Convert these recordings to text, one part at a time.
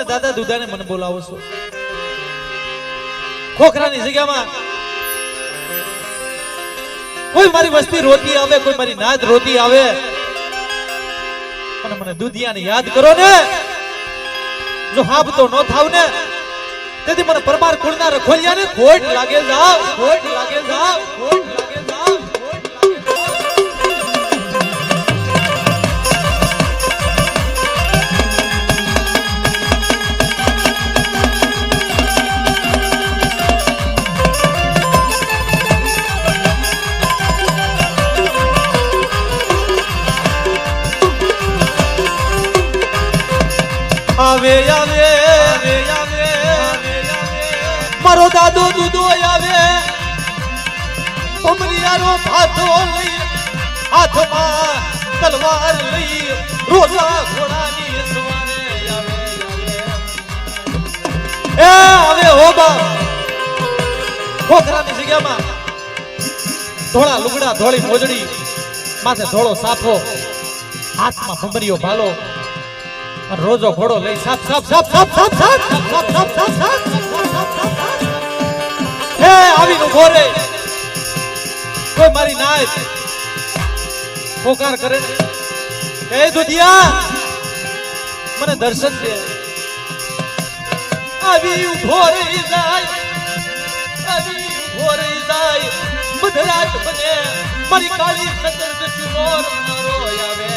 દાદા દુધાને મને બોલાવો છો ખોખરાની જગ્યામાં કોઈ મારી વસ્તી રોતી આવે કોઈ મારી નાદ રોતી આવે અને મને દુધિયાને યાદ કરો ને જો હાબ તો ન થાવ ને તેથી મને પરમાર કુળના રખોલિયાને ખોટ લાગે જાવ ખોટ લાગે જાવ ખોટ લાગે જાવ આવે આવે આવે આવે મારો દાદો દૂધો આવે ઉમરિયાનો ભાથો લઈ હાથમાં તલવાર લઈ રોજા ઘોડાની સવારે આવે આવે એ હો બા ખોખરાની જગ્યામાં ધોળા લુગડા ધોળી મોજડી માથે ધોળો સાફો હાથમાં ભમરીયો ભાલો રોજો ઘોડો લઈ સાપ સાપ સાપ સાપ સાપ સાપ સાપ સાપ સાપ સાપ હે આવીને ઉભો રે કોઈ મારી નાય પોકાર કરે હે દુધિયા મને દર્શન દે આવી ઉભો રહી જાય આવી ઉભો રહી જાય મધરાત બને મારી કાળી સદર દુશ્મન મારો આવે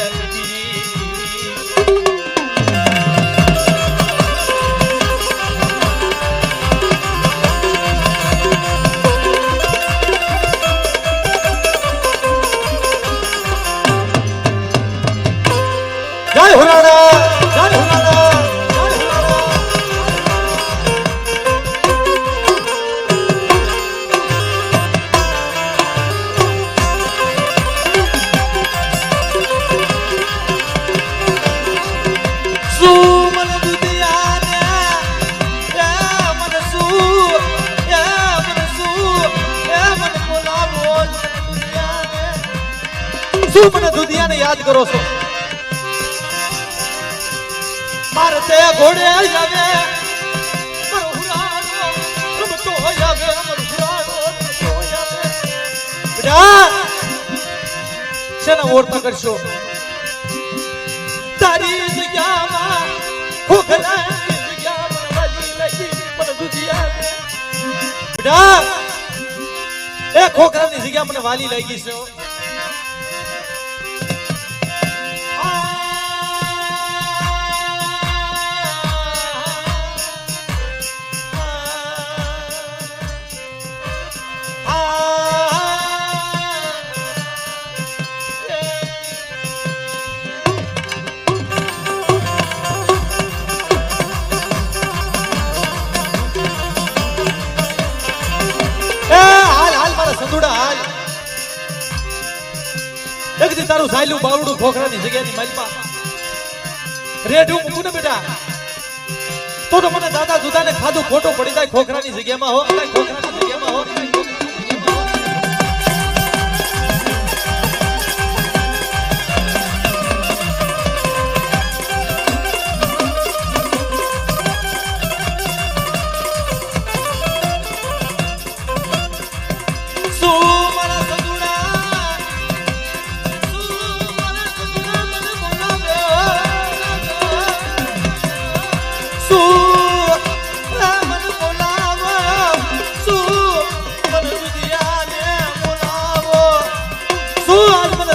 જય હુરાણા જય હુરાણા જય હુરાણા સુમન દુધિયાને એ મન સુ એ મન સુ એ મન બોલાવો દુધિયાને સુમન દુધિયાને યાદ કરો છો મારતે ઘોડે આવે મરહુરાનો રમતો આવે મરહુરાનો રમતો આવે બેટા શેના ઓરતા કરશો તારી જગ્યામાં ખોખરાની જગ્યામાં વાલી લાગી મને દુધિયા બેટા એ ખોખરાની જગ્યા મને વાલી લાગી છે સંદુડા હાલ એક દી તારું સાયલું બાવડું ખોખરાની જગ્યાની માલપા રેઢું મૂકું ને બેટા તો મને દાદા દુધાને ખાધું ખોટું પડી જાય ખોખરાની જગ્યામાં હો ખોખરાની જગ્યામાં હો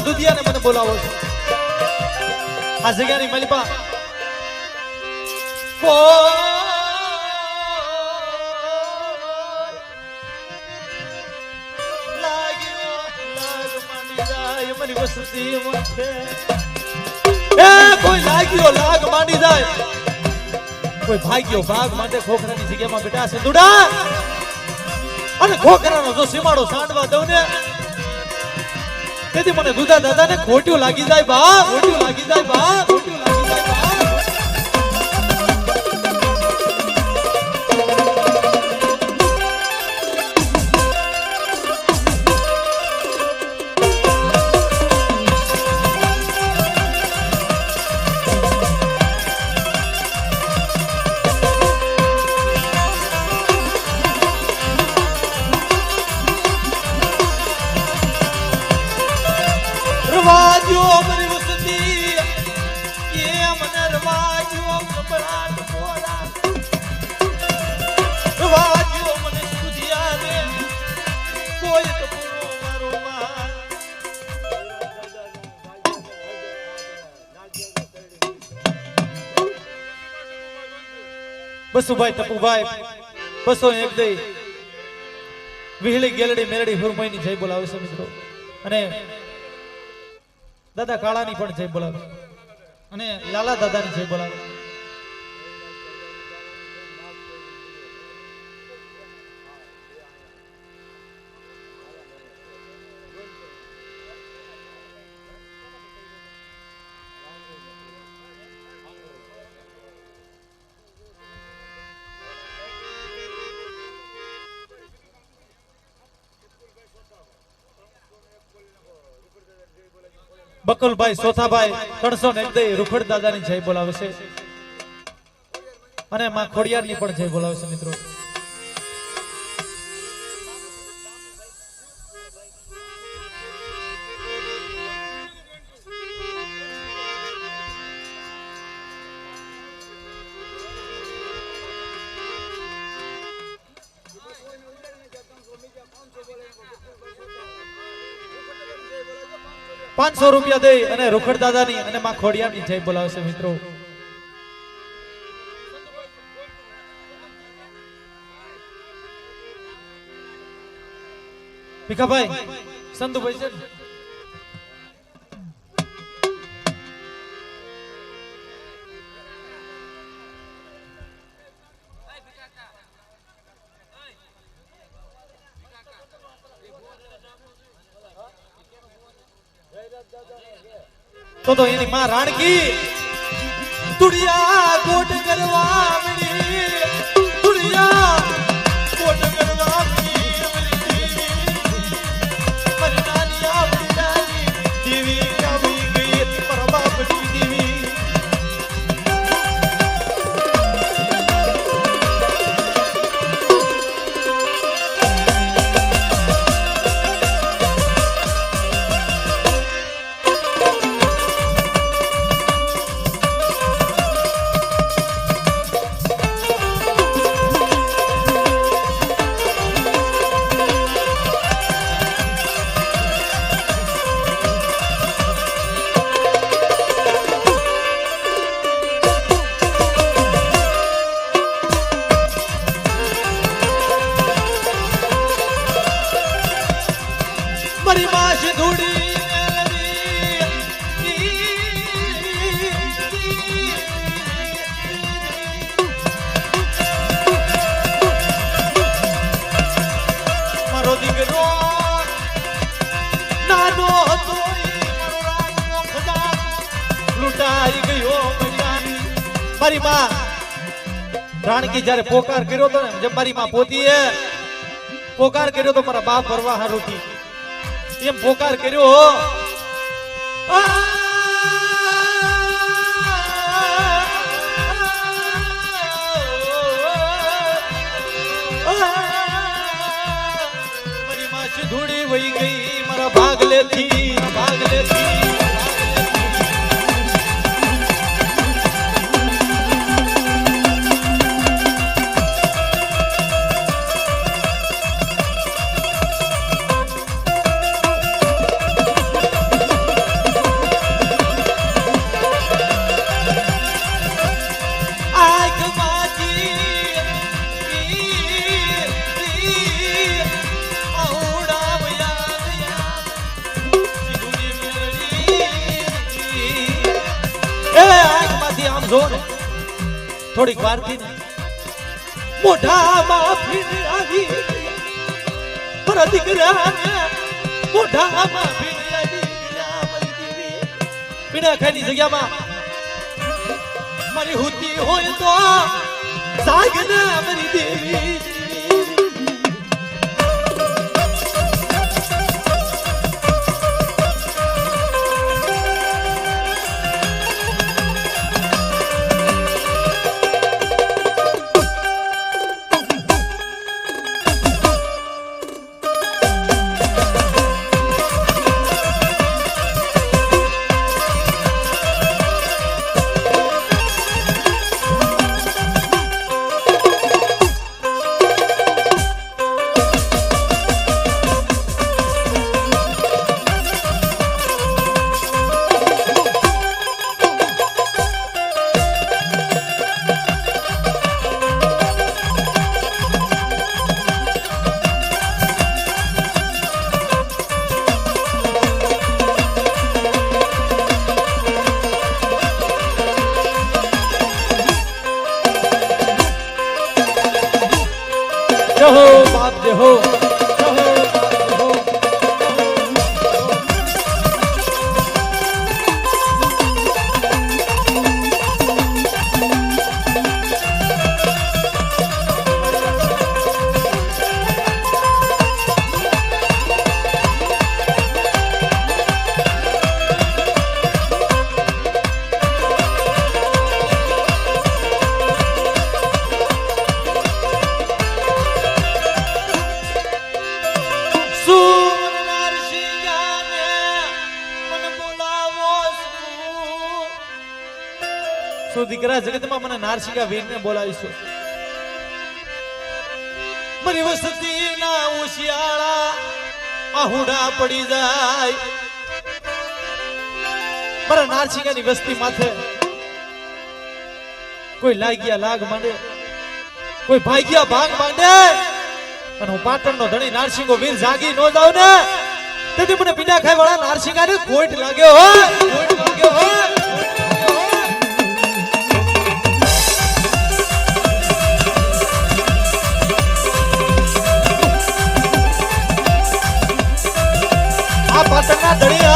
દુધિયાને મને બોલાવો છો આ જગ્યાની મલિપા મારી વસતી કોઈ લાગ્યો લાગ માંડી જાય કોઈ ભાગ્યો ભાગ માટે ખોખરાની જગ્યામાં બેઠા છે દુડા અને ખોખરાનો જો સીમાડો સાંડવા દઉં ને તેથી મને દુધા દાદાને ખોટ્યું લાગી જાય બા ખોટ્યું લાગી જાય બા ખોટ્યું લાગી જાય બા બસુભાઈ ટપુભાઈ 201 દઈ વિહળી ગેલડી મેલડી હુરમઈની જય બોલાવે છે મિત્રો અને દાદા કાળાની પણ જય બોલાવે અને લાલા દાદાની જય બોલાવે બકુલભાઈ સોથાભાઈ 301 દઈ રૂખડ દાદાની જય બોલાવે છે અને માં ખોડિયારની પણ જય બોલાવે છે મિત્રો ₹500 દઈ અને રૂખડ દાદાની અને માં ખોડિયારની જય બોલાવે છે મિત્રો ભીખાભાઈ સંતુભાઈ છે તો એની માં રાણકી તુડિયા કોટ કરવા મળી તુડિયા કોટ કરવા મળી મરનાની આવડી નાની દેવી કાવી ગઈ પરબાપડી દેવી મારી માશ ધૂડી મારો દીકરો નાનો હતો લૂંટાઈ ગયો મારી માં રાણકી જયારે પોકાર કર્યો તો ને જેમ મારી માં પોતીએ પોકાર કર્યો તો મારા બાપ ભરવા હારુથી એમ પોકાર કર્યો મારી માછી ધૂળી વહી ગઈ મારા ભાગલેથી થોડીક વાર થી મોઢામાં ભીડ આવી પર દીકરાને મોઢામાં ભીડ આવી પીડા ખાની જગ્યામાં મારી હુતી હોય તો જાગને મારી દેવી શું દીકરા જગતમાં મને નારસિંગા વીરને બોલાવીશું મારી વસતી ના ઉશિયાળા આહુડા પડી જાય મારા નારસિંગાની વસ્તી માથે કોઈ લાગ્યા લાગ માંડે કોઈ ભાગ્યા ભાગ માંડે અને હું પાટણનો ધણી નારસિંગો વીર જાગી નો જાવ ને તેથી મને પીડા ખાઈ વાળા નારસિંગાને કોઈટ લાગ્યો હોય કોઈટ લાગ્યો હોય આ પાટણના ધણી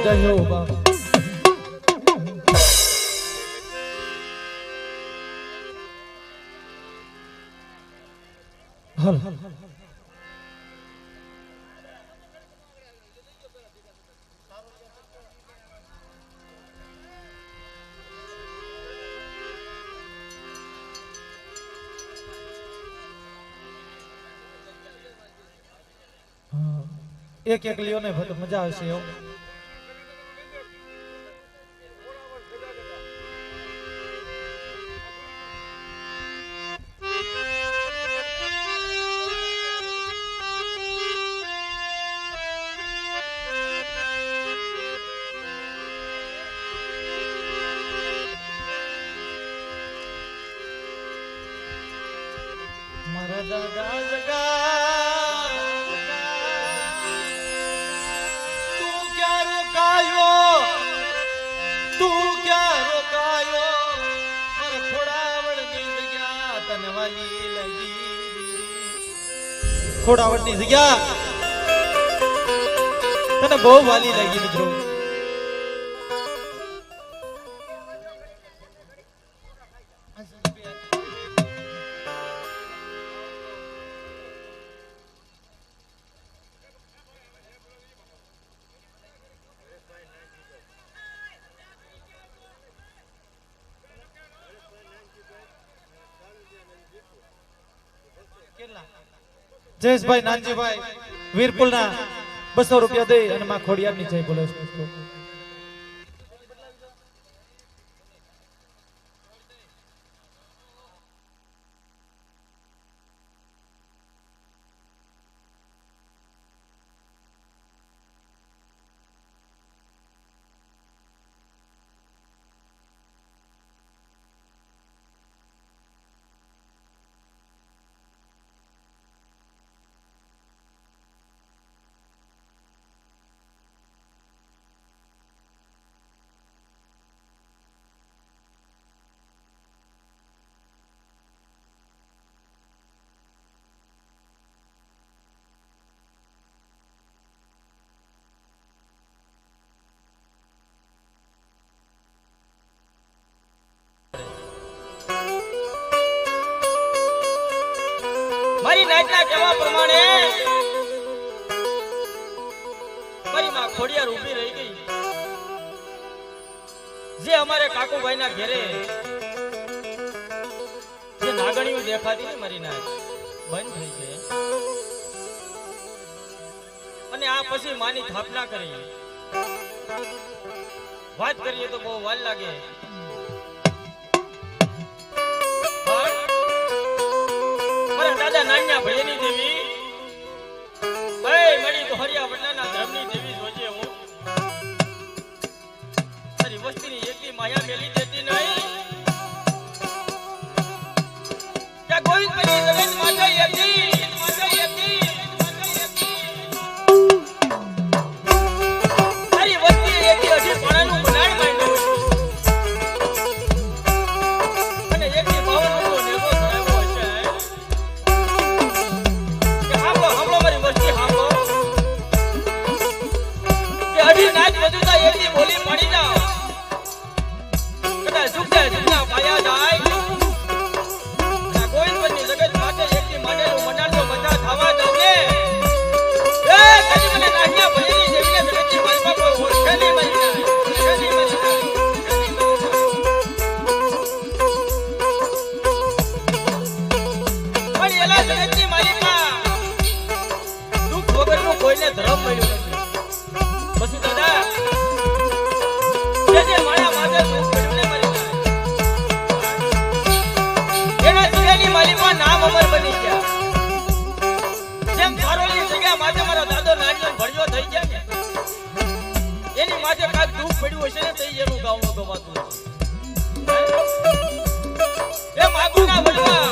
જય હો બાપ હલ એક એક લ્યો ને મજા આવશે એવું મારા દાદા જગા તું ક્યાં રોકાયો મારા ખોડાવડની જગ્યા તને વાલી લાગી ખોડાવડની જગ્યા તને બહુ વાલી લાગી મિત્રો જયેશભાઈ નાનજીભાઈ વીરપુલના 200 રૂપિયા દે અને માં ખોડિયારની જય બોલે મારી નાચના કહેવા પ્રમાણે મારી માં ખોડિયાર ઊભી રહી ગઈ જે અમારે કાકુભાઈના ઘરે જે નાગણીઓ દેખાતી ને મારી નાચ બંધ થઈ ગઈ અને આ પછી માની સ્થાપના કરી વાત કરીએ તો બહુ વાર લાગે દાદા નાન્યા ભૈયાની દેવી ભાઈ મળી તો હરિયા વડલાના ધર્મની દેવી જોજે હું તારી વસ્તીની એકલી માયા મેલી દેતી નહીં ત્યાં ગોવિંદ ભાઈ દવેજ માતા યતી તારી વસ્તી એકલી અઢી પાણાનું બનાણ માંડ્યું અને એકલી 52 નેગો ધરાવ્યો હશે કે આપણો એલા જગતની માલિકા દુઃખ વગરનું કોઈને ધર્મ મળ્યું નથી. પછી દાદા જે માયા માથે દુઃખ પડ્યું ને મારી એના જીવનની માલિકા નામ અમર બની ગયા. જેમ થારોની જગ્યા માથે મારા દાદો નારિયેળ ભળ્યો થઈ ગયા ને એની માથે કાંઈક દુઃખ પડ્યું હશે ને તો એનું ગાવાનું ગવાતું હશે. એ માગુના વડવા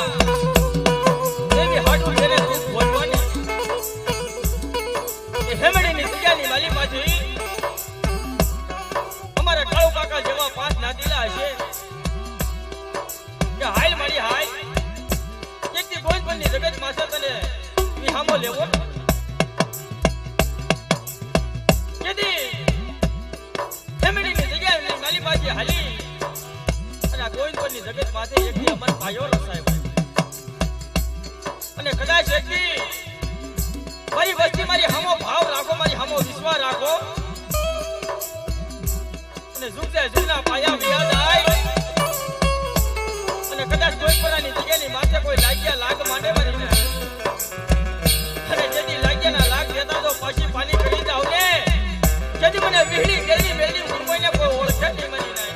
એવી હાટું જેને દુઃખ ભોગવને એ હેમડીની જગ્યાની માલિકાથી અમારા કાળુ કાકા જેવા 5 નાતીલા હશે કે હાલ મારી હાલ એકથી ગોવિંદપુરની જગત માસે તને વિહામો લેવો કેદી હેમડીની જગ્યાની માલિકાથી હાલી ગોવિંદપુરની જગત માથે એકથી અમર ભાઈઓ રસાય અને કદાચ એકથી મારી વસ્તી મારી હામો ભાવ રાખો, મારી હામો વિશ્વાસ રાખો અને જુગતે જુગના પાયા વ્યાજ આય અને કદાચ ગોવિંદપુરાની જગ્યાની માથે કોઈ લાગ્યા લાગ માંડે મારીને અને જેથી લાગ્યાના લાગ દેતા તો પાછી પાણી કરી જાવ ને જેથી મને વિહળી ગેલી મેલી કોઈને કોઈ ઓળખે નહીં મારી નાય.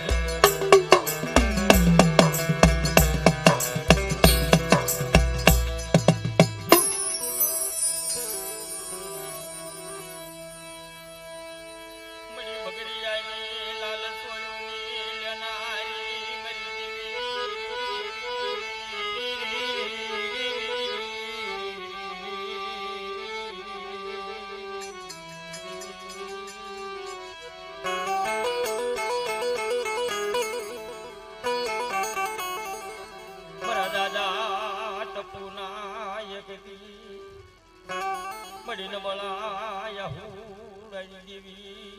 મડીને બળાયા હુડાઈ દેવી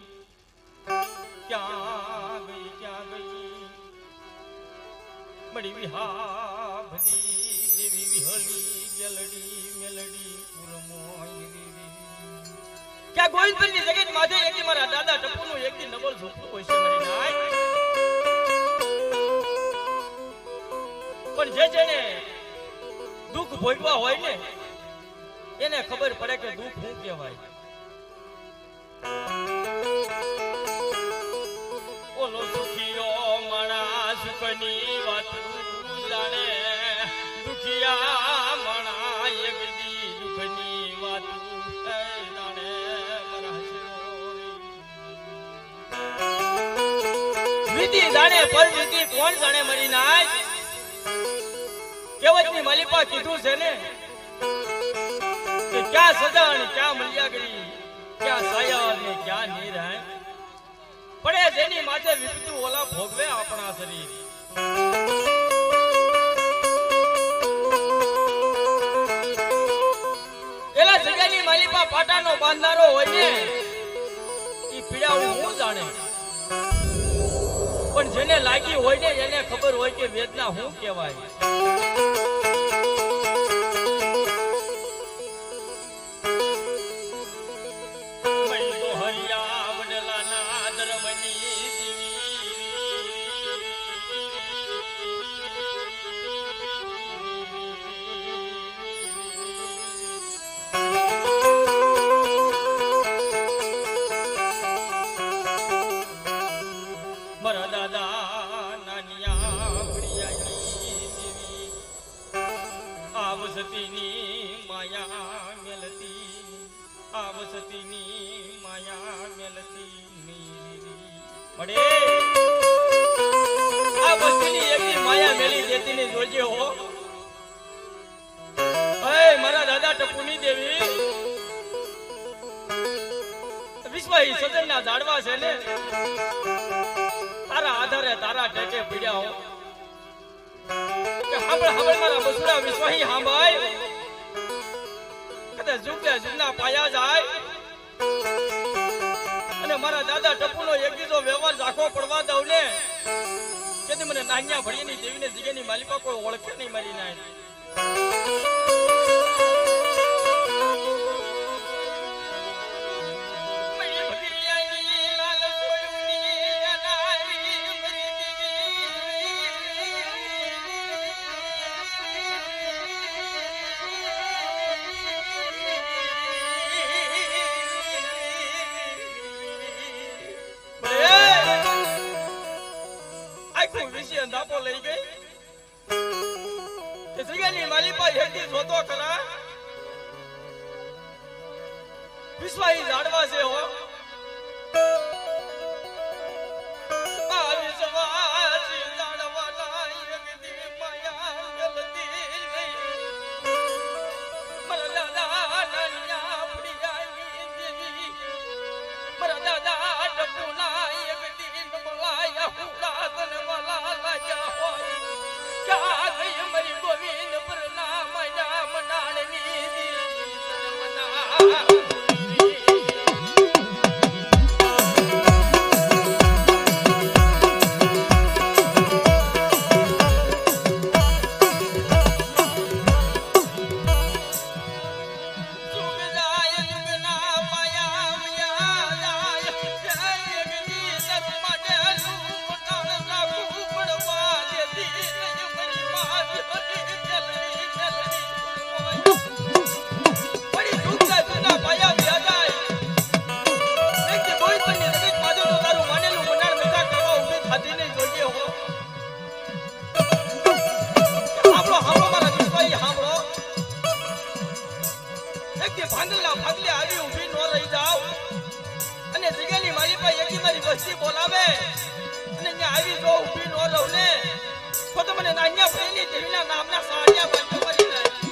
ક્યાં ગઈ મડી વિહાભરી દેવી વિહળી ગેલડી મેલડી પુરમોય દેવી ક્યાં ગોવિંદપુરની જગત માથે એકદી મારા દાદા ટપુનું એકદી નબળ ઝૂકતું હોય છે મારી નાય. પણ જે જેને દુઃખ ભોગવા હોય ને એને ખબર પડે કે દુઃખ શું કહેવાય. ઓલો સુખિયો માણસ સુખની વાત જાણે દુખિયા માણા એકદી દુઃખની વાત જાણે વિધિ જાણે પર વિધિ કોણ જાણે મરી નાય. કહેવતની માલિકા કીધું છે ને क्या सदन क्या मलियागरी क्या साया ने क्या नीर है पड़े जेनी माथे विपतु ओला भोगवे अपना शरीर. एला जगहनी मालिका पाटानो बांधनारो होय ने ઈ પીડાવું હું જાણે પણ જેને લાગી હોય ને એને ખબર હોય કે વેદના શું કહેવાય. સજનના ઝાડવા છે ને તારા આધારે તારા ટેકે પીડ્યા હો કે હાંભળ મારા બસુડા વિશ્વાહી હાંભાઈ કદે ઝુકે ઝુના પાયા જાય અને મારા દાદા ટપુનો એક દીધો વ્યવહાર ઝાખો પડવા દઉં ને કે મને નાન્યા ભળીની દેવીને જગ્યાની માલિકા કોઈ ઓળખે નહીં મારી નાય. એ જગ્યાની માલિપા હેઠી જોતો ખરા વિશ્વાઈ જાડવા છે હો આ વિશ્વાસી જાડવાના એકદી માયા ગલતી નહીં મારા દાદા નાનિયા પ્રિયાની દેવી મારા દાદા ડપુના એકદી બોલાયા હુડા તને વાલા લાગ્યા હોય ક્યાં ગઈ મારી ગોવિંદ પર ના માયા મનાણની દેવી તને મના બોલાવે અને અહીંયા આવી જો ઊભી નો રહું ને તો તમને નાન્યા પ્રેમી દેવીના નામના સાડિયા બાંધો કરી જાય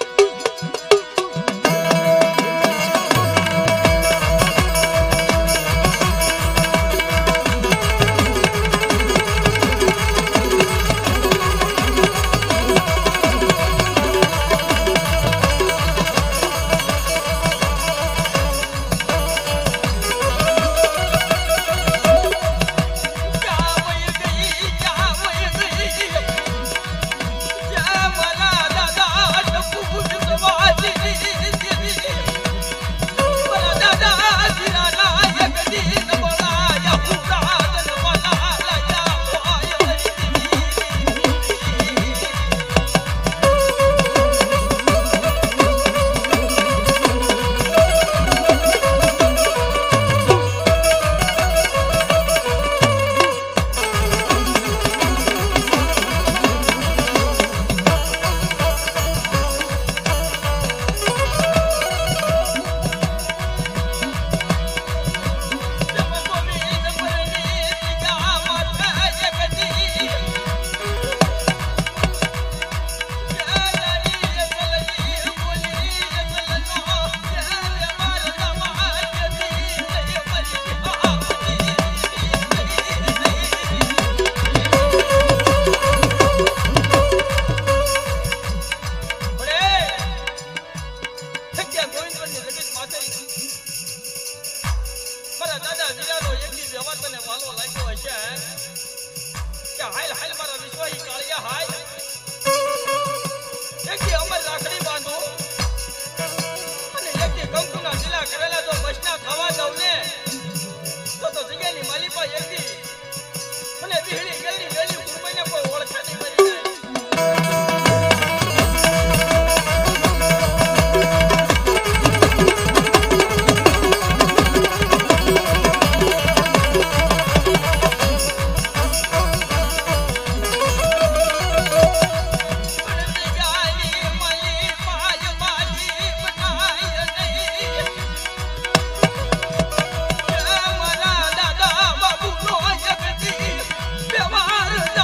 વ્યવહાર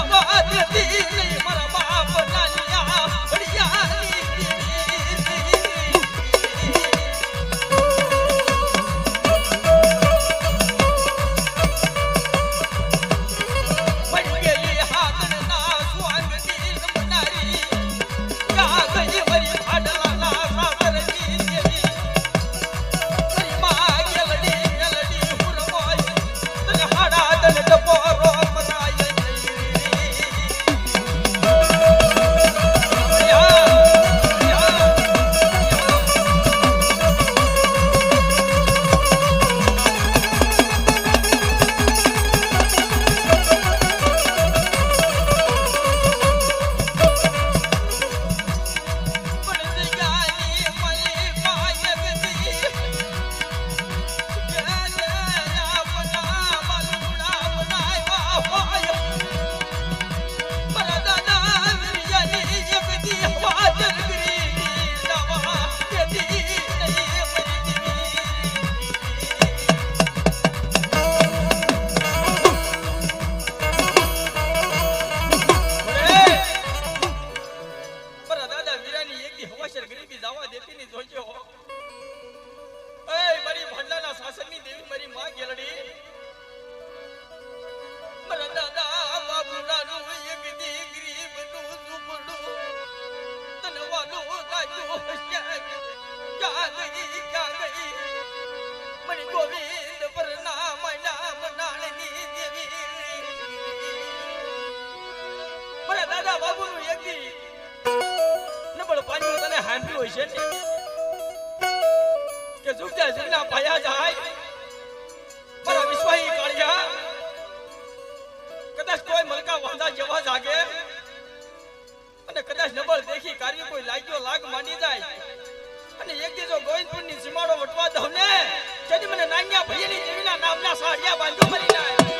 ઘોડાની એક દી હવાશર ગરીબી જવા દેતી ની જોજો એ મારી ભંડાના શાસનની દેવી મારી માં ગેલડી મારા દાદા બાબુડાનું એક દી ગરીબનું ઝૂંપડું તનવાનું રાખ્યું ક્યાં ગઈ મણી ગોવિંદ પરના મૈના બનાણની દેવી મારા દાદા બાબુનું એક દી નબળ પાણી તને હાંભી હોય છે ને કે ઝુકતા ઝુકના પાયા જાય મારા વિશ્વાહી કાળિયા કદાચ કોઈ મલકા વાંધા જેવા જાગે અને કદાચ નબળ દેખી કાર્ય કોઈ લાગ્યો લાગ માંડી જાય અને એક દી જો ગોવિંદપુરની સીમાડો વટવા દઉં ને તેથી મને નાન્યા ભૈયાની દેવીના નામના સાડિયા બાંધો મરી જાય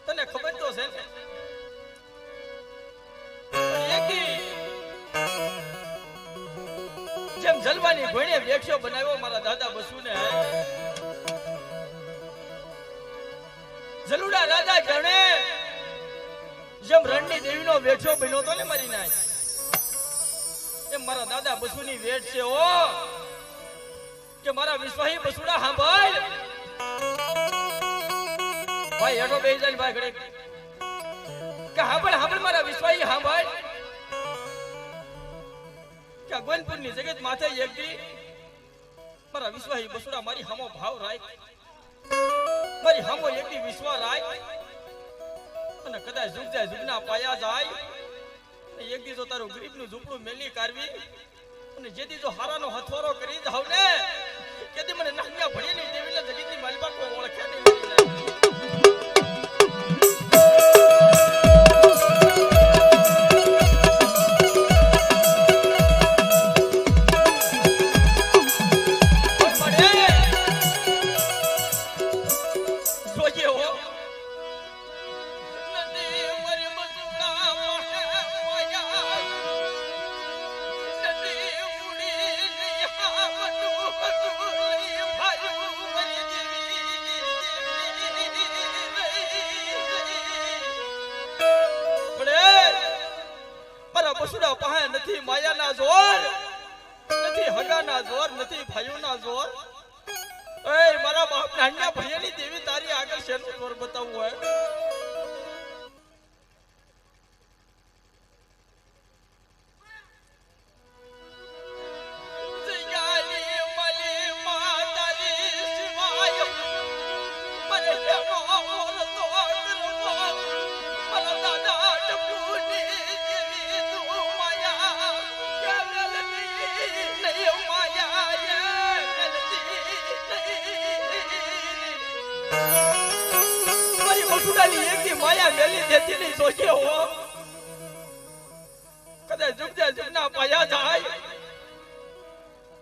તને ખબર તો છે ને જેમ જલવાની ભણે વેક્ષો બનાવ્યો મારા દાદા બસુને જલુડા રાજા ગણે જેમ રણની દેવીનો વેક્ષો બન્યો તો ને મારી નાય એમ મારા દાદા બસુની વેટ છે ઓ કે મારા વિશ્વાહી બસુડા સાંભળ ભાઈ હેઠો બેસી જાય ભાઈ ઘડે કે હાંભળ મારા વિશ્વાહી સાંભળ કે ગોવિંદપુરની જગત માથે એક દી મારા વિશ્વાહી બસુડા મારી હામો ભાવ રાખ મારી હામો એક દી વિશ્વા રાખ અને કદાચ ઝુક જાય ઝુકના પાયા જાય એક દી જો તારું ગરીબનું ઝૂંપડું મેલી કાઢવી અને જેથી જો હારાનો હથવારો કરી જાવ ને કેદી મને નાન્યા ભણીની દેવીના જગતની માલિકા કોઈ ઓળખે નહીં જોજે હો નદી મરી મસુડા બસુડા પાસે નથી માયાના જોર, નથી હગાના જોર, નથી ભાઈઓના જોર. એ મારા બાપ નાન્યા ભૈયાની દેવી તારી આગળ શેનું જોર બતાવવું હોય? માયા મેલી દેતી નહીં સોચે હો. કદાચ જુગના પાયા જાય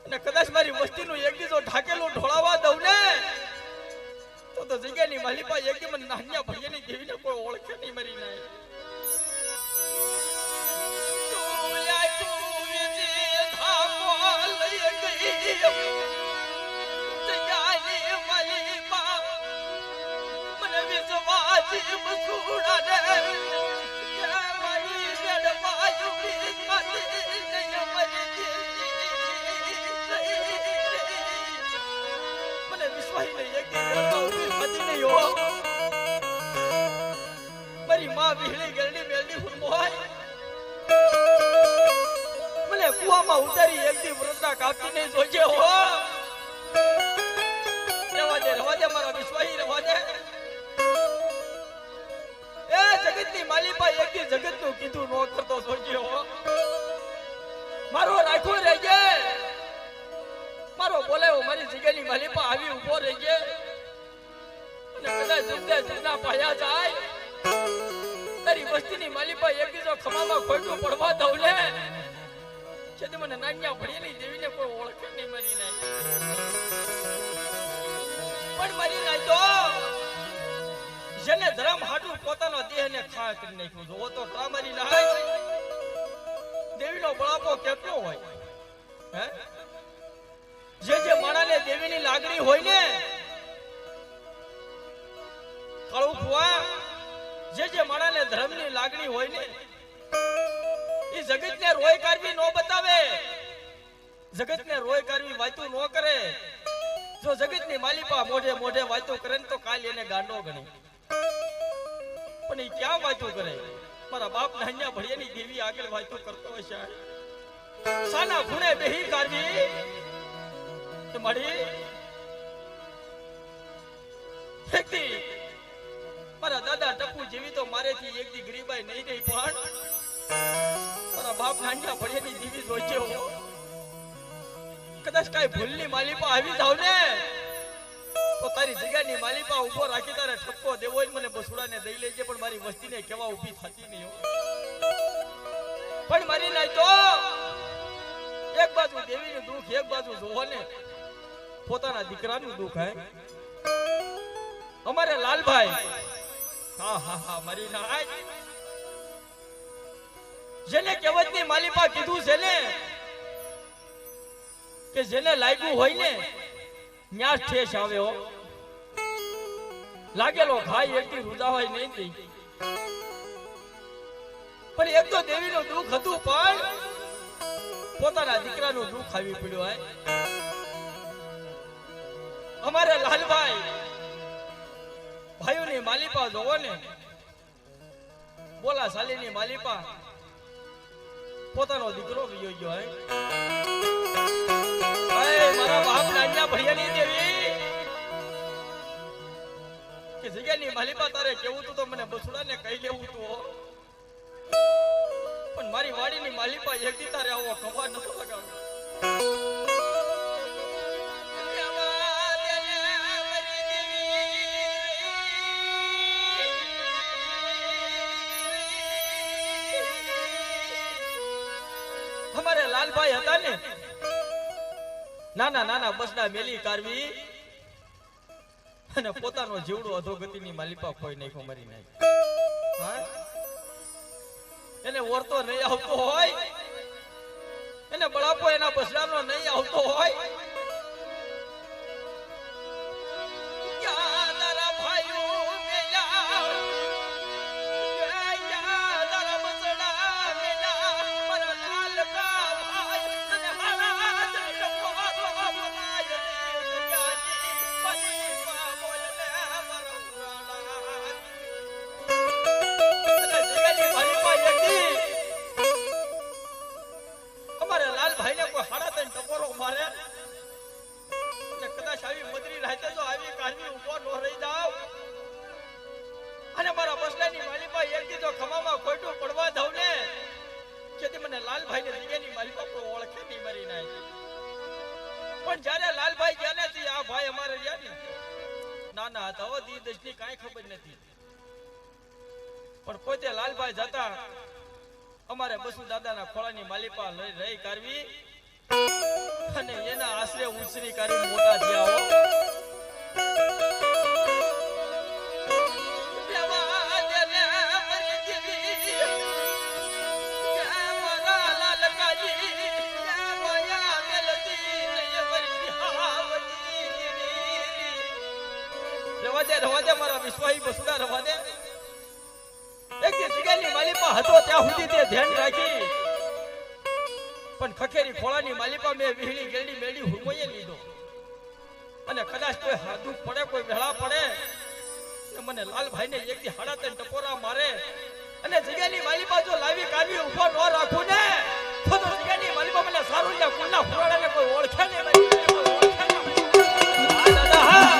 અને કદાચ મારી વસ્તીનું એક દીધો ઢાકેલું ઢોળાવા દઉં ને તો જગ્યાની માલિપા એક દી મને નાન્યા ભૈયાની દેવીને કોઈ ઓળખે નહીં મરી નાય. મને વિશ્વાસ નહીં એક ઉભી થતી નહીં હો. મારી માં વિહળી ગરડી મેલડી હુરમોય મને કુવામાં ઉતારી એક દી વૃદ્ધા કાપતી નહીં જોજે હો. રવા દે મારા વિશ્વાસી રવા દે. જગતની માલિપા એક દી જગતનું કીધું નો કરતો સોચ્યો હો. મારો રાખો રહેજે, મારો બોલાવો મારી જગ્યાની માલિપા આવી ઉભો રહેજે અને કદાચ જુગના પાયા જાય તારી વસ્તીની માલિપા એક દીજો ખમામાં ખોટું પડવા દઉં ને જેથી મને નાન્યા ભળીની દેવીને કોઈ ઓળખે નહીં મરી નાય. પણ મરી નાય તો જેને ધર્મ હાટું પોતાનો દેહને ખા કરી નાખ્યું. જો તો પ્રામરી નાય દેવીનો બળાપો કેટલો હોય હે? જે માણાને દેવીની લાગણી હોય ને કળું ફુવા, જે માણાને ધર્મની લાગણી હોય ને એ જગતને રોય કાઢવી નો બતાવે, જગતને રોય કાઢવી વાતું નો કરે. જો જગતની માલિપા મોઢે મોઢે વાતું કરે ને તો કાલ એને ગાંડો ગણે. પણ એ ક્યાં વાતું કરે? મારા બાપ નાન્યા ભળિયાની દેવી આગળ વાતું કરતો હશે. સાના ખૂણે બેહી કાઢવી તો મળી એકદી મારા દાદા ટપુ જેવી તો મારેથી એકદી ગરીબાઈ નહીં રહી. પણ મારા બાપ નાન્યા ભળિયાની દેવી જોઈજો કદાચ કઈ ભૂલની માલિપા આવી જાવ ને તો તારી જગ્યાની માલિપા ઉભો રાખી તારે ઠપકો દેવો હોય મને બસુડાને દઈ લેજે. પણ મારી વસ્તીને કેવા ઊભી થતી નહીં. પણ મારી નાય તો એક બાજુ દેવીનું દુઃખ, એક બાજુ જોવો ને પોતાના દીકરાનું દુઃખ. હે અમારે લાલભાઈ હા મારી નાય જેને કહેવતની માલિપા કીધું છે ને કે જેને લાગ્યું હોય ને ન્યાસ ઠેસ આવે હો. લાગેલો ખાઈ એકથી રૂદા હોય નહીં થઈ. પણ એક તો દેવીનું દુઃખ હતું પણ પોતાના દીકરાનું દુઃખ આવી પડ્યું હોય. અમારે લાલભાઈ ભાઈઓની માલિપા જોવો ને બોલા સાલીની માલિપા પોતાનો દીકરો વિયો ગયો હોય. મારા બાપ નાન્યા ભૈયાની દેવી કે જગ્યાની માલિપા તારે કેવું તું તો મને બસુડાને કહી લેવું તું. પણ મારી વાડીની માલિપા એકદી તારે આવો ખબર નતો લગાવ્યો. અમારે લાલભાઈ હતા ને નાના બસડા મેલી કારવી અને પોતાનો જીવડો અધોગતિની માલિપા ખોઈ નાખ્યો, મરી નાખ્યો. એને ઓરતો નહીં આવતો હોય, એને બળાપો એના બસડાનો નહીં આવતો હોય. નાના હતા હો દી દશની કાંઈ ખબર નથી પણ પોતે લાલભાઈ જતા અમારે બસુ દાદાના ખોળાની માલિપા લઈ રહી કાઢવી અને એના આશરે ઉછરી કાઢી મોટા થયા હો રવા દે મારા વિશ્વાહી બસુડા રવા દે એક જે જગ્યાની માલિપા હતો ત્યાં સુધી તે ધ્યાન રાખી પણ ખખેરી ખોળાની માલિપા મેં વિહળી ગેડી મેડી હુમોયે લીધો અને કદાચ કોઈ હાદુ પડે કોઈ વેળા પડે ને મને લાલભાઈને એક દી હાડા ત્રણ ટકોરા મારે અને જગ્યાની માલિપા જો લાવી કાઢી ઉભો ન રાખું ને તો જગ્યાની માલિપા મને સારું લ્યા કુલના ફુરાડાને કોઈ ઓળખે નહીં દાદા હા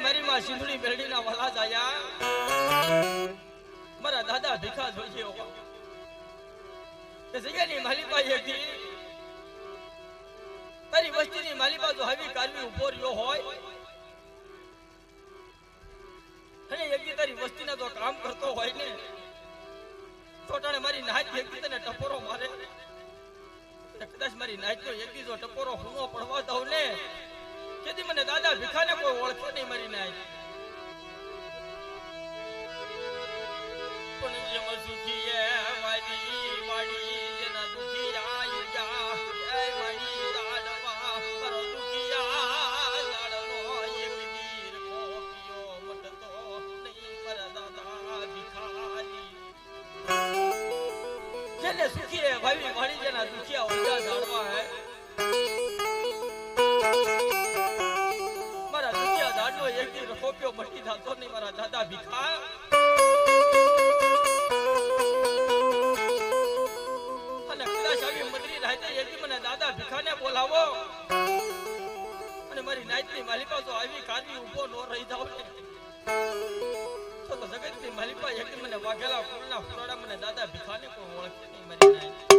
મારી માં સિંધુડી મેરડીના વાલા જાયા મારા દાદા ભીખા જોઈએ તે જગ્યાની માલિપા એકથી તારી વસ્તીની માલિપા જો હવી કાલવી ઉભો રહ્યો હોય અને એકથી તારી વસ્તીના જો કામ કરતો હોય ને છોટાને મારી નાચ ભેગી તને ટપોરો મારે કદાચ મારી નાચ નો એક દીધો ટપોરો હુનો પડવા દઉં ને કેદી મને દાદા ભીખાને કોઈ ઓળખે નહીં મારી નાચ પણ જેમ સુખી એ મારી વાડી જેના દુખી આયા એ મારી દાડવા પર દુખિયા લાડનો એક વીર કોપિયો મટતો નહીં પર દાદા ભીખાની જેને સુખી એ ભાવી વાડી જેના દુખિયા ઓજા ઝાડવા હે મારા દુખિયા ઝાડનો એક વીર કોપિયો મટી જાતો નહીં મારા દાદા ભીખા મને દાદા ભીખાને બોલાવો અને મારી નાઈટની માલિકા જો આવી કાની ઊભો નો રહી જાવ ને તો જગતની માલિકા એક મને વાઘેલા ફૂલના ફુરાડા મને દાદા ભીખાને કોઈ ઓળખે નહીં મારી નાઈટ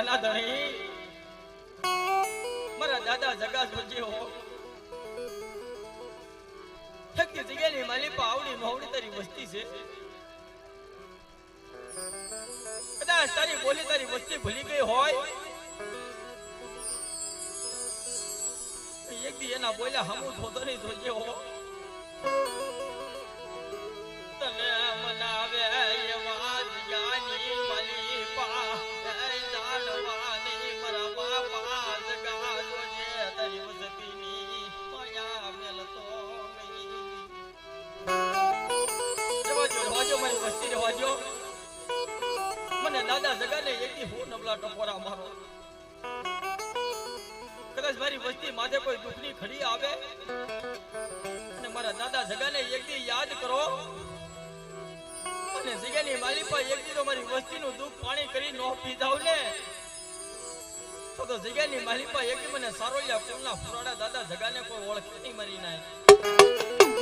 નાના ધણી મારા દાદા જગા જોજે હો થકી જગ્યાની માલિપા આવડી નોવડી તારી વસ્તી છે કદાચ તારી બોલી તારી વસ્તી ભૂલી ગઈ હોય એક દી એના બોલ્યા હમું થોતો નહીં જોજે હો તને મનાવે એવા જગ્યાની માલિપા જાણવાની મારા બાપા જગા જોજે તારી વસ્તીની માયા મેલતો રહેવાજો મારી વસ્તી રહેવાજો મને દાદા જગાને એકથી હું નબળા ટપોરા મારો કદાચ મારી વસ્તી માથે કોઈ દુઃખની ખડી આવે અને મારા દાદા જગાને એકથી યાદ કરો અને જગાની માલિપા એકથી તો મારી વસ્તીનું દુઃખ પાણી કરી નો પીધાવ ને તો જગાની માલિપા એકથી મને સારોલિયા કુલના ફુરાડા દાદા જગાને કોઈ ઓળખે નહીં મારી નાય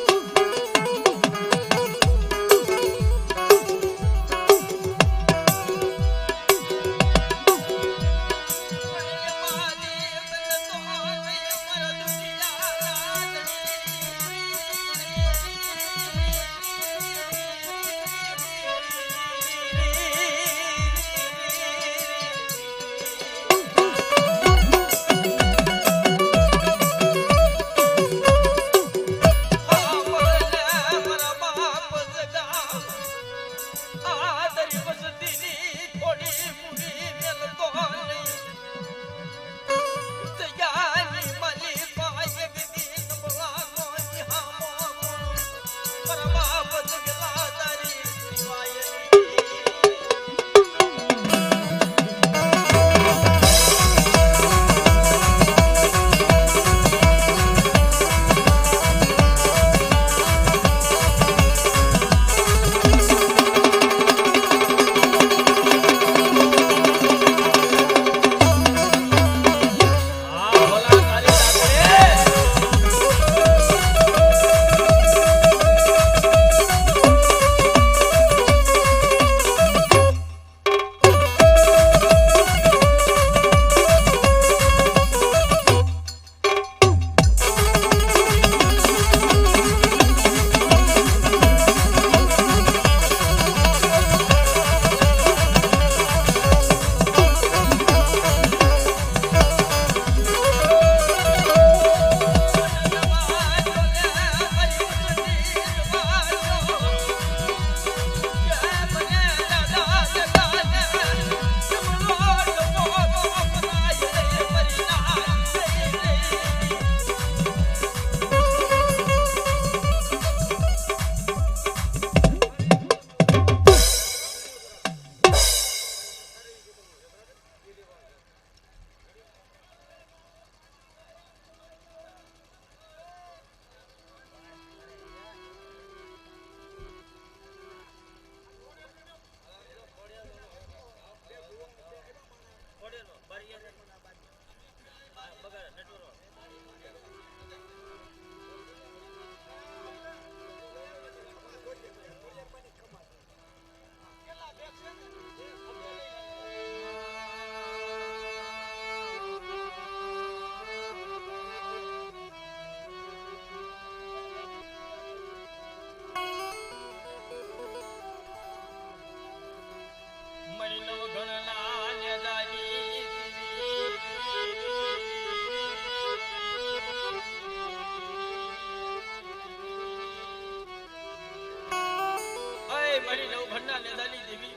મારી નવઘણના નેદાની દેવી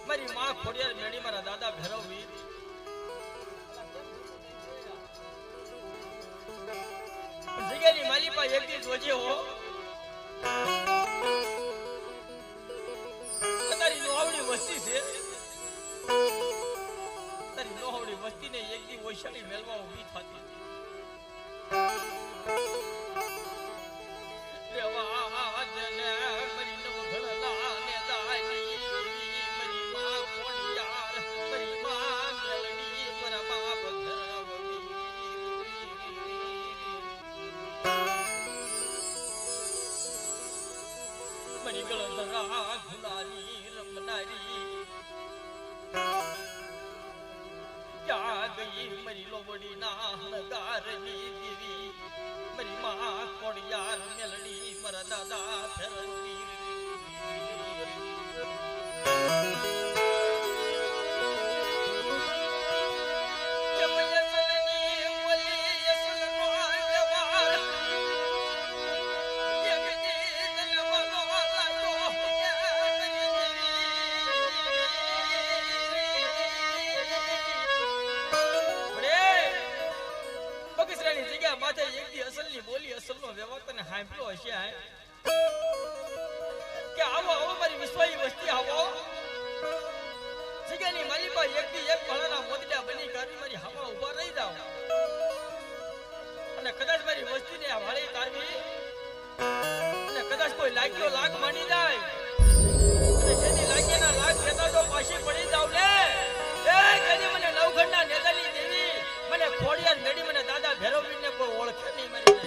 મારી માં ખોડિયાર મેળી મારા દાદા ભેરવવી જગ્યાની માલિપા એક દી જોજે હો તારી નોહવડી વસ્તી છે તારી નોહવડી વસ્તીને એક દી ઓછાળી મેલવા ઊભી થતી જોડીના હણગારની દેવી મારી માં કોડિયાર મેલડી મારા દાદા ફેરવી માથે એક દી અસલની બોલી અસલનો વ્યવહાર તને સાંભળ્યો હશે કે આવો આવો મારી વિશ્વાસી વસ્તી આવો જગ્યાની માલિકા એક દી એક ભણાના મોદડા બની કાઢી મારી હવા ઉભા રહી જાવ અને કદાચ મારી વસ્તીને આ વાળી કાઢવી અને કદાચ કોઈ લાગ્યો લાગ માંડી જાય અને જેની લાગ્યાના લાગ કહેતા તો પાછી પડી જાવ ને એ કદી મને નવખંડના નેતાની દેવી મને ખોડિયાર મેડી મને દાદા ભેરવીને કોઈ ઓળખે નહીં મને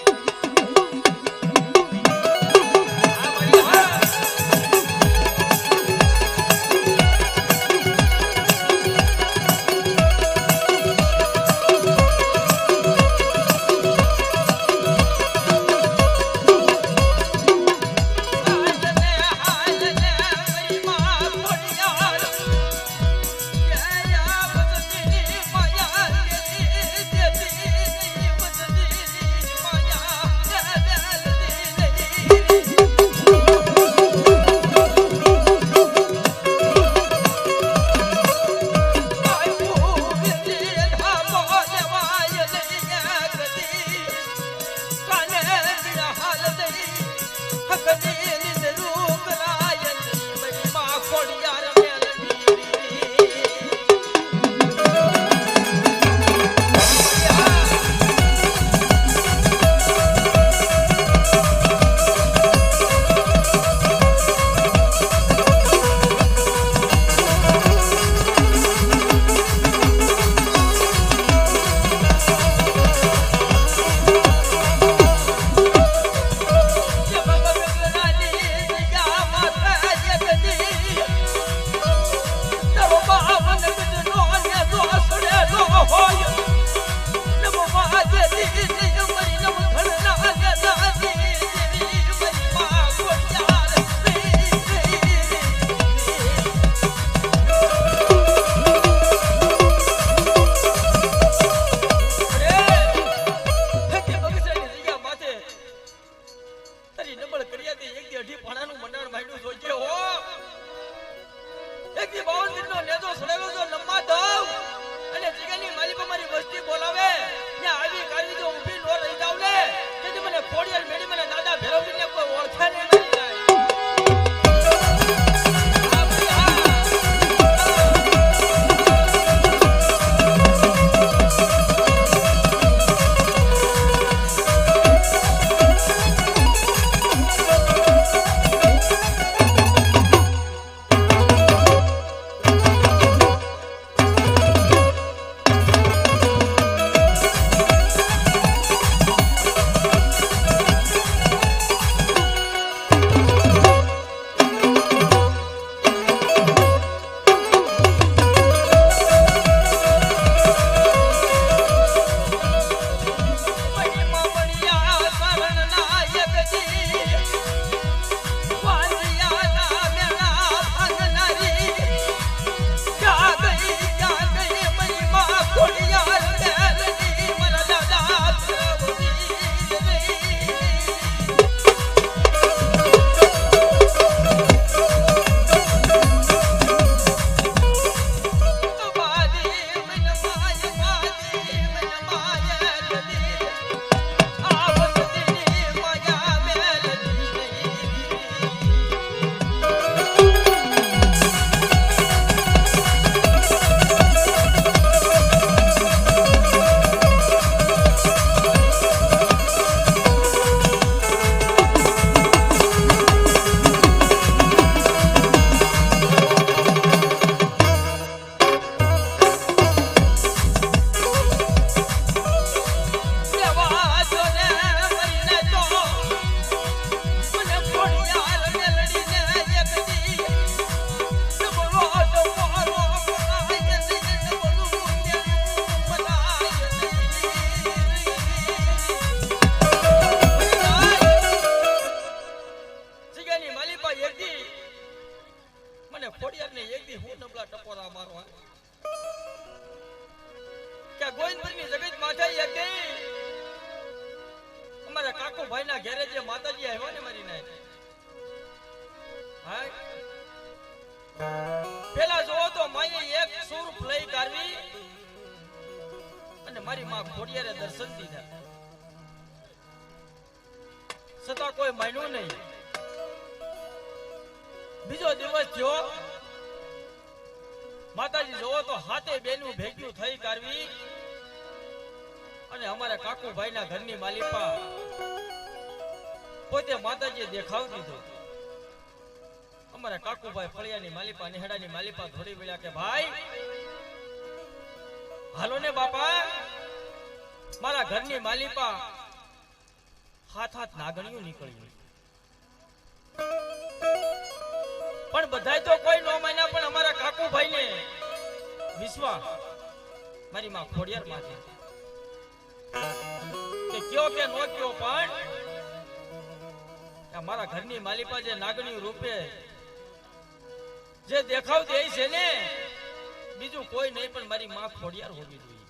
Yeah. કે ગોવિંદપુરની જગત માથે એક દી અમારા કાકુભાઈના ઘરે જે માતાજી આવ્યા ને મારી નાય હા પેલા જોવો તો માએ એક સ્વરૂપ લઈ કાઢવી અને મારી માં ખોડિયારે દર્શન દીધા છતાં કોઈ માન્યું નહીં બીજો દિવસ થયો માતાજી જોવો તો હાથે બેનું ભેગ્યું થઈ કાઢવી અને અમારા કાકુભાઈના ઘરની માલિપા પોતે માતાજીએ દેખાવ દીધો અમારા કાકુભાઈ ફળિયાની માલિપા નેહડાની માલિપા ધોડી વળ્યા કે ભાઈ હાલો ને બાપા મારા ઘરની માલિપા હાથ હાથ નાગણીઓ નીકળી પણ બધાય તો કોઈ નો માન્યા પણ અમારા કાકુભાઈ ને વિશ્વાસ મારી માં ખોડિયાર માંથી કે કયો કે નો કયો પણ મારા ઘરની માલિપા જે નાગણી રૂપે જે દેખાવ દે છે ને બીજું કોઈ નહીં પણ મારી માં ખોડિયાર હોવી જોઈએ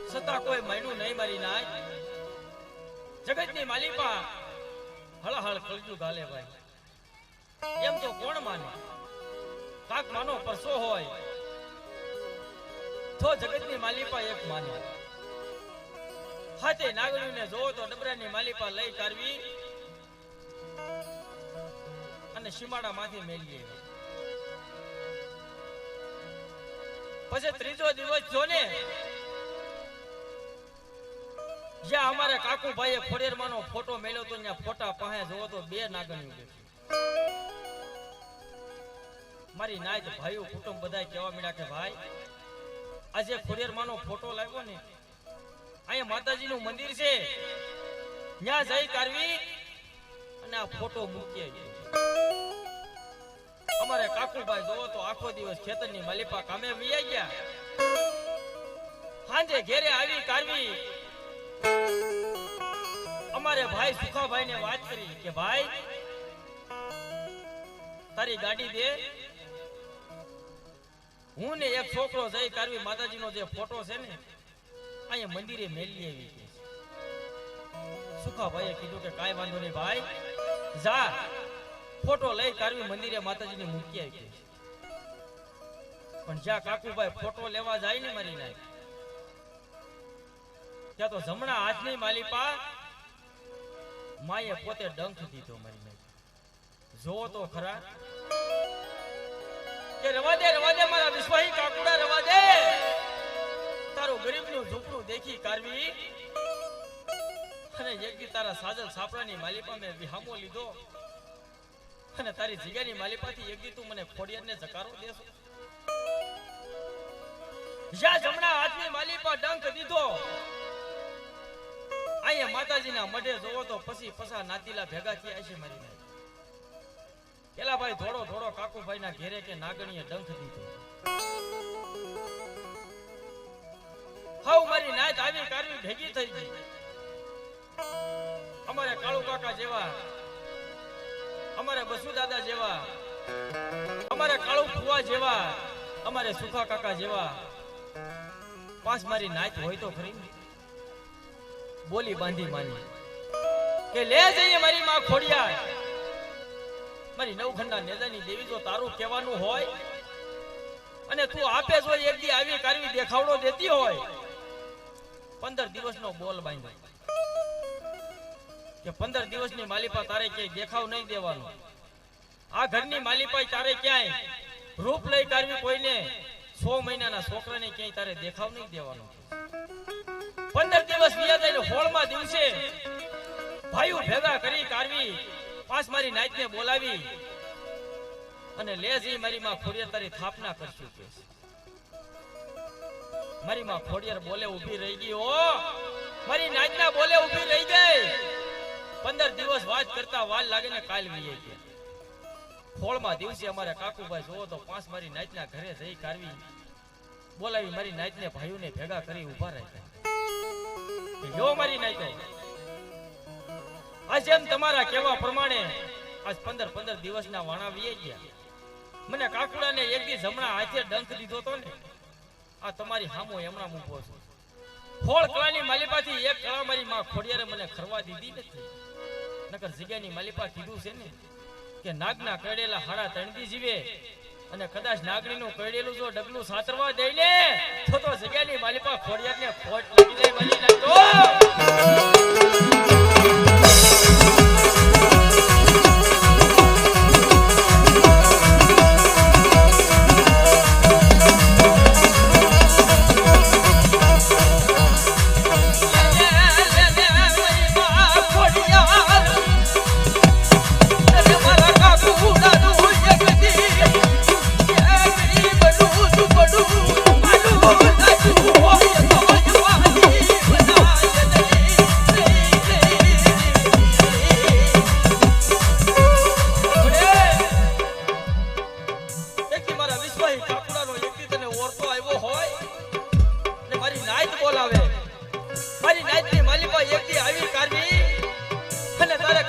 છતાં કોઈ માન્યું નહીં મારી નાય જગતની માલિપા હળહળ કળજું ગાલે ભાઈ એમ તો કોણ માને કાક માનો પરસો હોય તો જગતની માલિપા એક માને હાથે નાગણીને જોવો તો ડબરાની માલિપા લઈ કાઢવી અને સીમાડા માંથી મેળવી પછી ત્રીજો દિવસ જો ને જ્યાં અમારે કાકુભાઈએ ખોડિયારમાંનો ફોટો મેલ્યો તો ત્યાં ફોટા પાસે જોવો તો બે નાગણીઓ બેઠી મારી નાય ભાઈઓ કુટુંબ બધા કહેવા મળ્યા કે ભાઈ આજે ખોડિયારમાંનો ફોટો લાવ્યો ને અહીંયા માતાજીનું મંદિર છે ત્યાં જઈ કાઢવી અને આ ફોટો મૂકી આવી અમારે કાકુભાઈ જોવો તો આખો દિવસ ખેતરની માલિપા કામે વિયા ગયા સાંજે ઘેરે આવી કાઢવી અમારે ભાઈ સુખાભાઈ ને વાત કરી કે ભાઈ તારી ગાડી દે હું ને એક છોકરો જઈ કાઢવી માતાજીનો જે ફોટો છે ને અહીંયા મંદિરે મેલી આવી સુખાભાઈએ કીધું કે કાંઈ વાંધો નહીં ભાઈ જા ફોટો લઈ કાઢવી મંદિરે માતાજીને મૂકી આવી પણ જ્યાં કાકુભાઈ ફોટો લેવા જાય ને મારી નાય ત્યાં તો જમણા હાથની માલિપા માએ પોતે ડંખ દીધો મારી નાય જોવો તો ખરા કે રવા દે મારા વિશ્વાહી કાકુડા રવા દે તારું ગરીબનું ઝૂંપડું દેખી કાઢવી અને એકદી તારા સાજલ સાપરાની માલિપા મેં વિહામો લીધો અને તારી જીગાની માલિપાથી એકદી તું મને ખોડિયારને જકારો દેશો જ્યાં જમણા હાથની માલિપા ડંખ દીધો અહીંયા માતાજીના મઢે જોવો તો પછી પસા નાતીલા ભેગા થયા છે મારી નાય પેલા ભાઈ થોડો કાકુભાઈના ઘેરે કે નાગણીએ ડંખ દીધો હાઉ મારી નાત આવી કારવી ભેગી થઈ ગઈ અમારે કાળુ કાકા જેવા અમારે બસુ દાદા જેવા અમારે કાળુ ફુવા જેવા અમારે સુખા કાકા જેવા પાસ મારી નાત હોય તો ખરી બોલી બાંધી માની કે લે જઈએ મારી માં ખોડિયાર મારી નવખંડા નેજાની દેવી જો તારું કહેવાનું હોય અને તું આપે જો એક દી આવી કારવી દેખાવડો દેતી હોય 15 દિવસનો બોલ બાંધ્યો કે 15 દિવસની માલિપા તારે ક્યાંય દેખાવ નહીં દેવાનો આ ઘરની માલિપા તારે ક્યાંય રૂપ લઈ કાઢવી કોઈને 6 મહિનાના છોકરાને ક્યાંય તારે દેખાવ નહીં દેવાનો 15 દિવસ વિયા જાય હોળમાં દિવસે ભાઈઓ ભેગા કરી કાઢવી પાસ મારી નાઈટને બોલાવી અને લે જઈ મારી માં ખોડિયાર તારી સ્થાપના કરશું કે મારી માં ખોડિયાર બોલે ઊભી રહી ગઈ ઓ મારી નાઈટના બોલે ઊભી રહી ગઈ 15 દિવસ વાત કરતા વાર લાગે ને કાલ વીએ ગયા હોળમાં દિવસે અમારે કાકુભાઈ જોવો તો પાસ મારી નાઈટના ઘરે જઈ કાઢવી બોલાવી મારી નાઈટને ભાઈઓને ભેગા કરી ઊભા રાખ્યા જો મારી નાઈટો આજ એમ તમારા કહેવા પ્રમાણે આજ 15 દિવસના વાણા વીએ ગયા મને કાકુડાને એક દી જમણા હાથે ડંખ દીધો તો ને આ તમારી હામો એમણા મૂકો છું. ફોળ કળાની માલિપાથી એક કળા મારી માં ખોડિયારે મને ખરવા દીધી નથી. નકર જગ્યાની માલિપા કીધું છે ને કે નાગના કરડેલા હાડા તણદી જીવે અને કદાચ નાગણીનું કરડેલું જો ડગલું સાતરવા દે ને તો જગ્યાની માલિપા ખોડિયારને ખોટ લાગી જાય માલી નાખતો.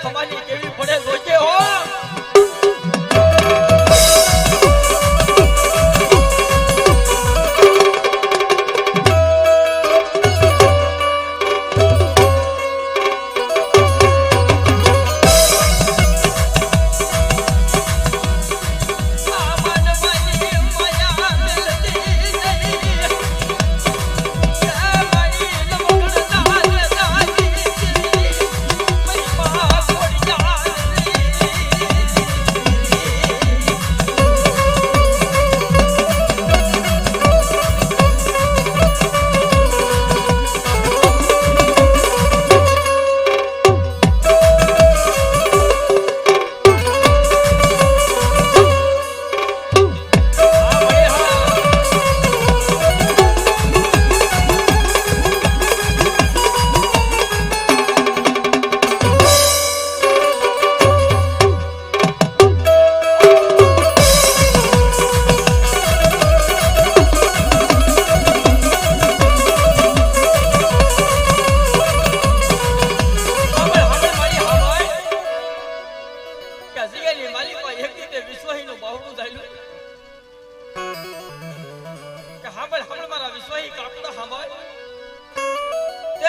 ખમાની કેવી પડે જોજે હો.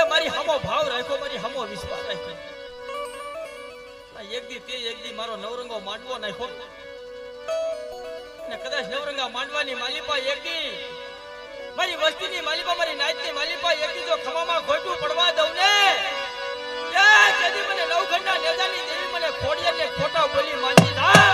મારી હમો ભાવ રાખ્યો, મારી હમો વિશ્વાસ રાખ્યો. એક દી મારો નવરંગો માંડવો નાખ્યો ને કદાચ નવરંગા માંડવાની માલિપા એક દી મારી વસ્તીની માલિપા, મારી નાચની માલિપા એક દી જો ખમામાં ખોટું પડવા દઉં ને તેથી મને નવખંડા નેજાની દેવી મને ખોડિયાને ખોટા બોલી માંજી ના.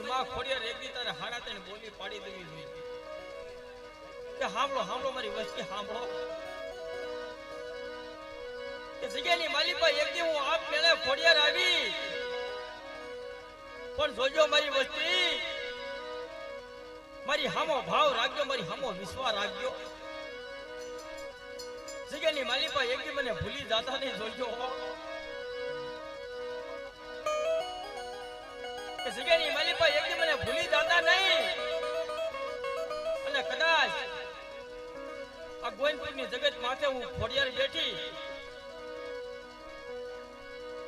મારી માં ખોડિયાર એક દી તારે હાડા તને બોલી પાડી દેવી જોઈએ કે સાંભળો સાંભળો મારી વસ્તી સાંભળો કે જગ્યાની માલિપા એક દી હું આપ મેળે ખોડિયાર આવી પણ જોજો મારી વસ્તી મારી હામો ભાવ રાખજો મારી હામો વિશ્વાસ રાખજો જગ્યાની માલિપા એક દી મને ભૂલી જાતા નહીં જોજો કે જગ્યાની માલિપા એક દી મને ભૂલી જાતા નહીં અને કદાચ આ ગોવિંદપુરની જગત માથે હું ખોડિયાર બેઠી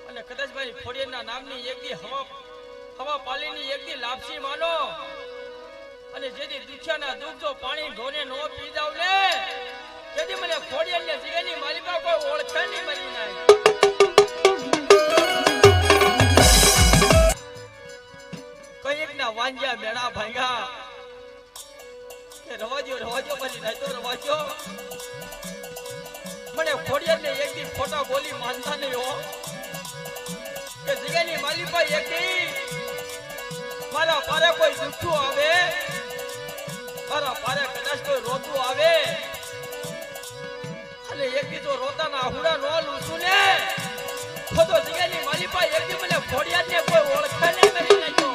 અને કદાચ મારી ખોડિયારના નામની એક દી હવા પાલીની એક દી લાપસી માનો અને જેથી દુખ્યાના દુઃખ જો પાણી ઢોને નો પી જાવ ને જેથી મને ખોડિયારની જગ્યાની માલિકા કોઈ ઓળખે નહીં મળી નાય કઈક ના વાંજ્યા મેળા ભાંગ્યા કે રવાજો મારી નાય તો રવાજો મને ખોડિયારને એક દી ખોટા બોલી માનતા નહીં હો કે જગ્યાની માલિકા એક દી મારા પારે કોઈ દુઃખું આવે મારા પારે કદાચ કોઈ રોતું આવે અને એક દી તો રોતાના આહુડા નો લૂછું ને તો જગ્યાની માલિકા એક દી મને ખોડિયારને કોઈ ઓળખે નહીં કરી નાખ્યો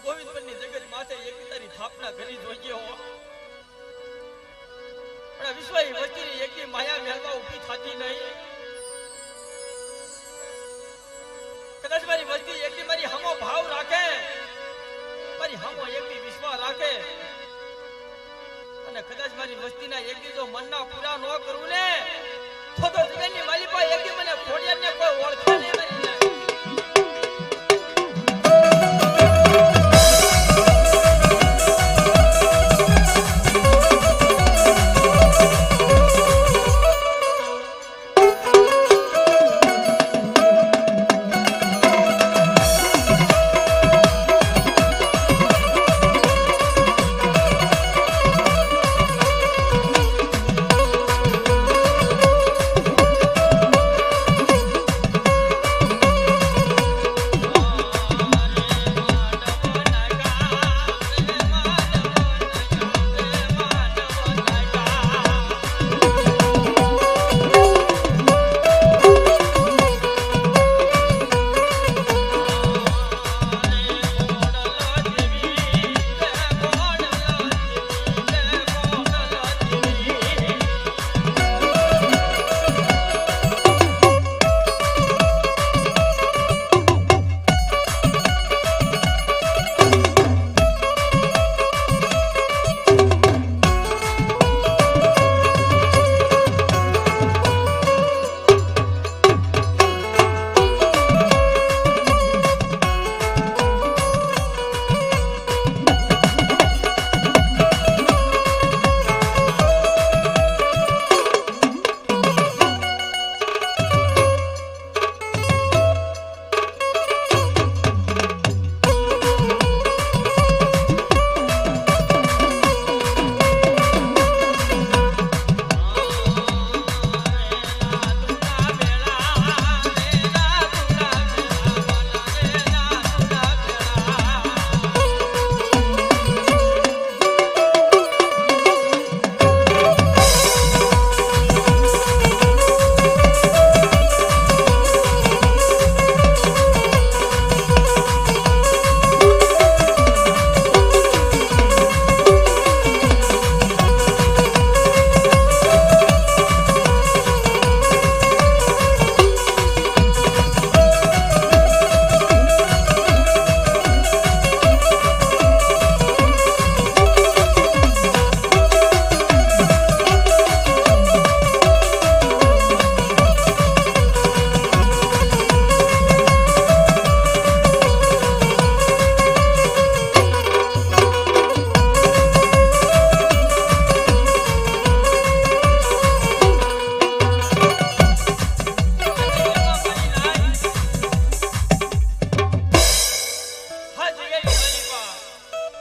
ગોવિંદપુરની જગત માથે એક તારી સ્થાપના કરી જોઈએ હો પણ વિશ્વની વસ્તીની એકની માયા મેળવા ઊભી થતી નહીં કદાચ મારી વસ્તી એકની મારી હમો ભાવ રાખે મારી હમો એકની વિશ્વાસ રાખે અને કદાચ મારી વસ્તીના એકની જો મનના પૂરા ન કરું ને તો જગતની માલિકા એકની મને ખોડિયારને કોઈ ઓળખે નહીં.